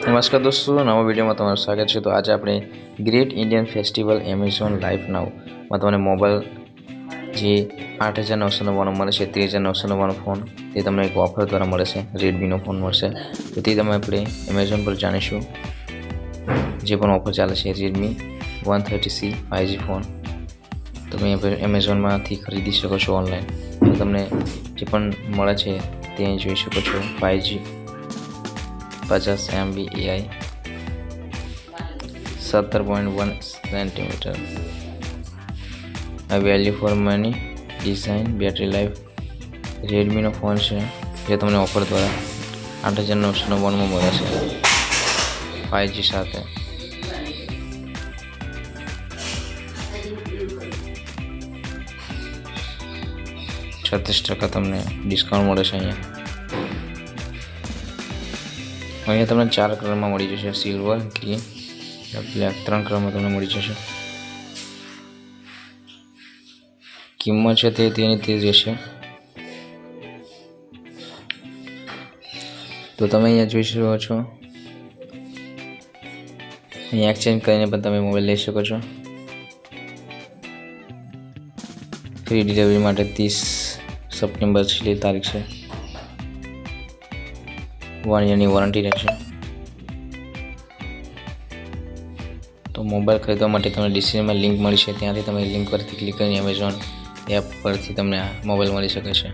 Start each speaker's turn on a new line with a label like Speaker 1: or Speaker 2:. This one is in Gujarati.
Speaker 1: નમસ્કાર દોસ્તો, નવા વિડીયોમાં તમારું સ્વાગત છે। તો આજે આપણે great Indian festival Amazon live નાવમાં તમને મોબાઈલ જે 8,999 મળે છે, 13,999 ફોન તે તમને એક ઓફર દ્વારા મળે છે, રેડમીનો ફોન મળશે। તો તે તમે આપણે એમેઝોન પર જાણીશું જે પણ ઓફર ચાલે છે। રેડમી 130C 5G ફોન તમે એમેઝોનમાંથી ખરીદી શકો છો ઓનલાઈન। તો તમને જે પણ મળે છે તે જોઈ શકો છો। 5G 50 MB AI 17.1 centimetre value for money design battery life રેડમીનો ફોન છે જે તમને ઓફર દ્વારા 8,999 મળે છે 5G સાથે। %30 તમને ડિસ્કાઉન્ટ મળે છે। અહીંયા તમને 4 કલરમાં મળી જશે, સિલ્વર, ગ્રીન, બ્લેક, 3 કલરમાં તમને મળી જશે। કિંમત છે તેની તે રહેશે। તો તમે અહીંયા જોઈ શકો છો, અહીંયા એક્સચેન્જ કરીને પણ તમે મોબાઈલ લઈ શકો છો। ફ્રી ડિલિવરી માટે 30 સપ્ટેમ્બર છેલ્લી તારીખ છે। 1 યરની વોરંટી રહેશે। તો મોબાઈલ ખરીદવા માટે તમને ડિસ્ક્રિપ્શનમાં લિંક મળી છે, ત્યાંથી તમે લિંક પરથી ક્લિક કરીને એમેઝોન એપ પરથી તમને આ મોબાઈલ મળી શકે છે।